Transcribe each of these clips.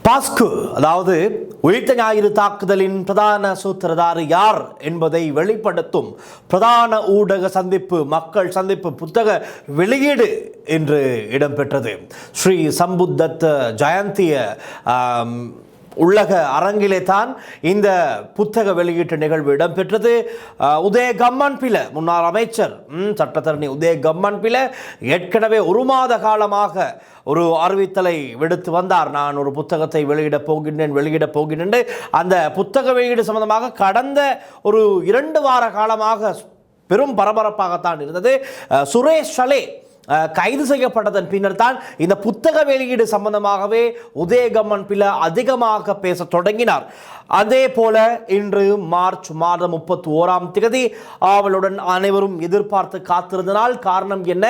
பாஸ்கு அதாவது உயிர்த்த ஞாயிறு தாக்குதலின் பிரதான சூத்திரதாரி யார் என்பதை வெளிப்படுத்தும் பிரதான ஊடக சந்திப்பு மக்கள் சந்திப்பு புத்தக வெளியீடு இன்று இடம்பெற்றது. ஸ்ரீ சம்புத்தத்த ஜெயந்திய உள்ளக அரங்கிலே தான் இந்த புத்தக வெளியீட்டு நிகழ்வு இடம்பெற்றது. உதய கம்மன்பில முன்னாள் அமைச்சர் சட்டத்தரணி உதய கம்மன்பில ஏற்கனவே ஒரு மாத காலமாக ஒரு அறிவித்தலை விடுத்து வந்தார். நான் ஒரு புத்தகத்தை வெளியிடப் போகின்றேன். அந்த புத்தக வெளியீடு சம்பந்தமாக கடந்த ஒரு 2 வார காலமாக பெரும் பரபரப்பாகத்தான் இருந்தது. சுரேஷ் ஷலே கைது செய்யப்பட்டதன் பின்னர் தான் இந்த புத்தக வெளியீடு சம்பந்தமாகவே உதயகம்மன் பில அதிகமாக பேச தொடங்கினார். அதே போல இன்று மார்ச் மாதம் 31ஆம் தேதி அவளுடன் அனைவரும் எதிர்பார்த்து காத்திருந்தனால் காரணம் என்ன?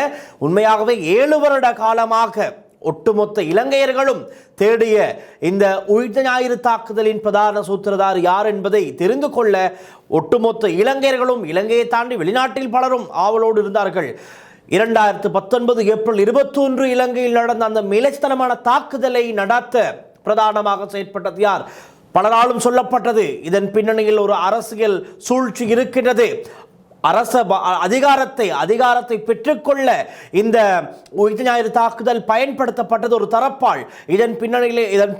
உண்மையாகவே 7 வருட காலமாக ஒட்டுமொத்த இலங்கையர்களும் தேடிய இந்த உயிர்த்த ஞாயிறு தாக்குதலின் பிரதான சூத்திரதார் யார் என்பதை தெரிந்து கொள்ள ஒட்டுமொத்த இலங்கையர்களும் இலங்கையை தாண்டி வெளிநாட்டில் பலரும் ஆவலோடு இருந்தார்கள். 2019 ஏப்ரல் 21 இலங்கையில் நடந்த அந்த மிலைத்தனமான தாக்குதலை நடத்த பிரதானமாக செயற்பட்டது யார்? பலராலும் சொல்லப்பட்டது இதன் பின்னணியில் ஒரு அரசியல் சூழ்ச்சி இருக்கின்றது. அரச அதிகாரத்தை பெற்றுக்கொள்ள இந்த உயிர்த்த ஞாயிறு தாக்குதல் பயன்படுத்தப்பட்டது ஒரு தரப்பால். இதன்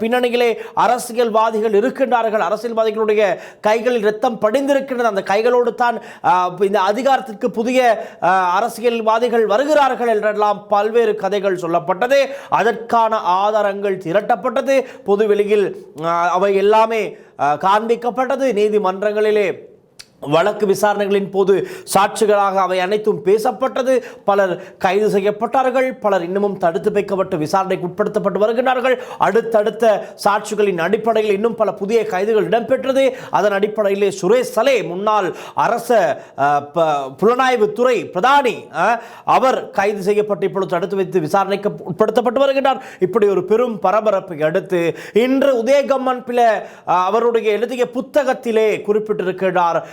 பின்னணியிலே அரசியல்வாதிகள் இருக்கின்றார்கள். அரசியல்வாதிகளுடைய கைகளில் இரத்தம் படிந்திருக்கின்றது. அந்த கைகளோடு தான் இந்த அதிகாரத்திற்கு புதிய அரசியல்வாதிகள் வருகிறார்கள் என்றெல்லாம் பல்வேறு கதைகள் சொல்லப்பட்டது. அதற்கான ஆதாரங்கள் திரட்டப்பட்டது. பொதுவெளியில் அவை எல்லாமே காண்பிக்கப்பட்டது. நீதிமன்றங்களிலே வழக்கு விசாரணைகளின் போது சாட்சிகளாக அவை அனைத்தும் பேசப்பட்டது. பலர் கைது செய்யப்பட்டார்கள். பலர் இன்னமும் தடுத்து வைக்கப்பட்டு விசாரணைக்கு உட்படுத்தப்பட்டு வருகிறார்கள். அடுத்தடுத்த சாட்சிகளின் அடிப்படையில் இன்னும் பல புதிய கைதுகள் இடம்பெற்றது. அதன் அடிப்படையிலே சுரேஷ் சலே முன்னாள் அரச புலனாய்வு துறை பிரதானி அவர் கைது செய்யப்பட்டு இப்பொழுது தடுத்து வைத்து விசாரணைக்கு உட்படுத்தப்பட்டு வருகிறார். இப்படி ஒரு பெரும் பரபரப்பை அடுத்து இன்று உதயகம்மன் பில அவருடைய எழுதிய புத்தகத்திலே குறிப்பிட்டிருக்கிறார்.